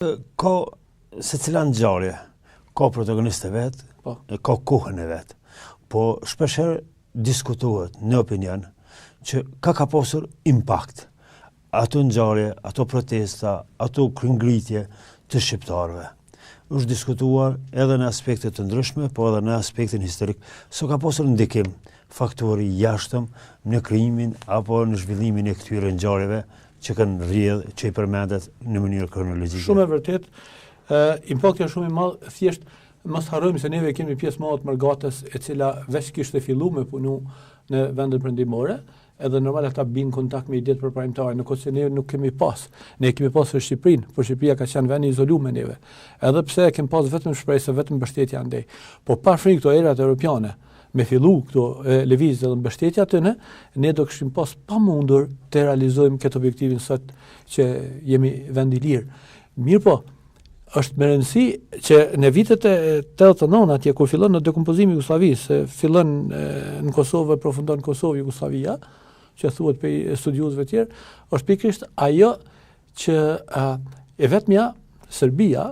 Ka secila ngjarje, ka protagoniste vet, ka kohën e vet. Po shpeshherë diskutohet në opinion që ka pasur impakt ato ngjarje, ato protesta, ato kryengritje të shqiptarëve. Është diskutuar edhe në aspekte të ndryshme, po edhe në aspektin historik, se ka pasur ndikim faktori jashtëm në krijimin apo në zhvillimin e këtyre ngjarjeve që kanë rrjedh, që i përmendet në mënyrë kronologjike. Shumë e vërtet, impakti është shumë i madh, thjesht mos harrojmë se neve kemi pjesë madhe të Mërgatës e cila veç kishte filluar me punu në vendet perëndimore, edhe normal ata bin kontakt me idetë përparimtare, në kohë se ne nuk kemi pas. Ne kemi pas në Shqipërinë, por Shqipëria ka qenë vend i izoluar me neve. Edhe pse kemi pas vetëm shpresë, vetëm mbështetje andej. Po pa frikë këto erat europiane, me fillu këto lëvizje dhe mbështetja atyne, ne do kishim pas pamundur të realizojmë këtë objektivin sot që jemi vend i lirë. Mirë po, është me rëndësi që në vitet e 89 atje kur fillon në dekompozimi i Jugosllavisë, fillon në Kosovë, përfundon në Kosovë Jugosllavia, që thuhet për studiuesve të tjerë, është pikërisht ajo që e vetmja Serbia,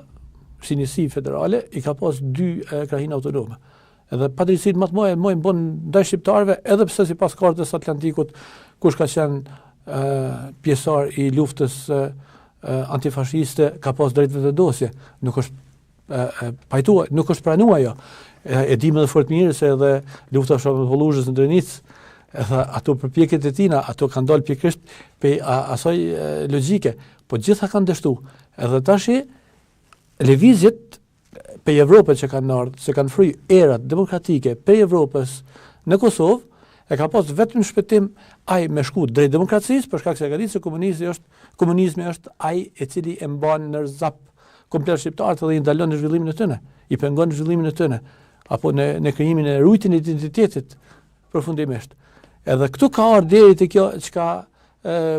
si njësi federale, i ka pas 2 krahina autonome. Edhe padrejtësitë më të mëdha bën ndaj shqiptarëve, edhe pse sipas kartës Atlantikut, kush ka qenë pjesëtar i luftës antifashiste ka pas drejt vetëdosje. Nuk është pajtuar, nuk është pranuar ajo. E dim edhe fort mirë se edhe lufta Shapollushës në Drenicë, edhe ato përpjekjet e tina, ato kanë dalë pikërisht pe asaj logjike, po gjitha kanë dështu. Edhe tash lëvizjet pe Evropën që kanë ardhur, se kanë fry erat demokratike pe Evropës në Kosovë, e ka pas vetëm shpëtim ai me shku drejt demokracisë, për shkak se ka ditë se komunizmi është ai e cili e mban në zap komplet shqiptarët dhe i ndalon në zhvillimin e tyre, i pengon zhvillimin e tyre, apo në krijimin e rujtjen e identitetit përfundimisht. Edhe këtu ka ardhur deri te kjo çka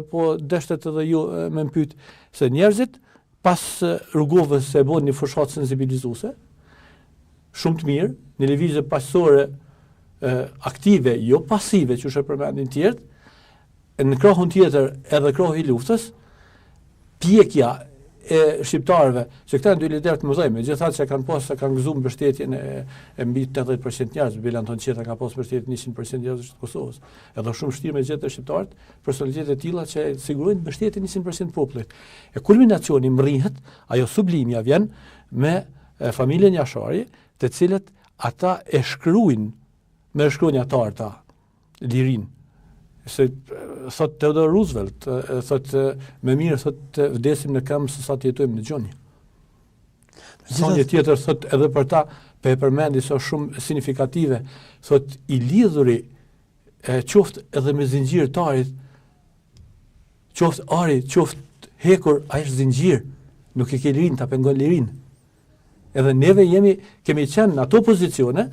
po dështet edhe ju me pyet se njerëzit pas rrugovës se bën një fushatë sensibilizuese, shumë të mirë, në lëvizje paqësore aktive, jo pasive, që është përmendin tjertë, në krahun tjetër edhe krahu i luftës, pjekja e shqiptarëve, që këta janë 2 liderë të mëdhenj, megjithatë që kanë pas se kanë gëzuar mbështetjen e mbi 80% njerëz, bilan tonë qetra ka pas mbështetje 100% njerëz të Kosovës. Edhe shumë vështirë me gjetë shqiptarët, personalitete të tilla që sigurojnë mbështetjen 100% popullit. E kulminacioni mrihet, ajo sublimja vjen me familjen Jashari, të cilët ata e shkruajnë me shkronjatar ta lirin. Se thot Theodore Roosevelt, thot me mirë thot vdesim në këmbë se sa të jetojmë në gjoni. Thonjë tjetër thot edhe për ta pe përmendi sa shumë signifikative, thot i lidhuri qoftë edhe me zinxhirtarit, qoftë ari, qoftë hekur, ai është zinxhir, nuk e ke lirin, ta pengon lirin. Edhe neve kemi qenë në ato pozicione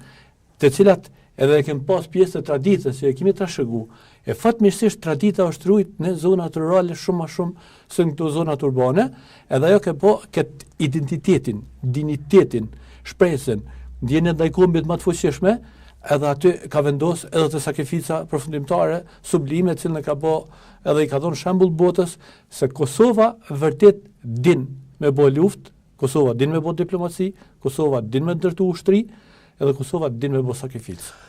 të cilat edhe kemë pas pjesë të traditës që e kemi trashëguar. E fatmirësisht tradita është rujt në zonat rurale shumë më shumë se në këto zonat urbane, edhe ajo këtë identitetin, dignitetin, shpresën, ndjenjën ndaj kombit më të fuqishme, edhe aty ka vendos edhe të sakrifica përfundimtare, sublime, cilën e ka bë edhe i ka dhënë shembull botës se Kosova vërtet din me bë luftë, Kosova din me bë diplomaci, Kosova din me ndërtu ushtri, edhe Kosova din me bë sakrificë.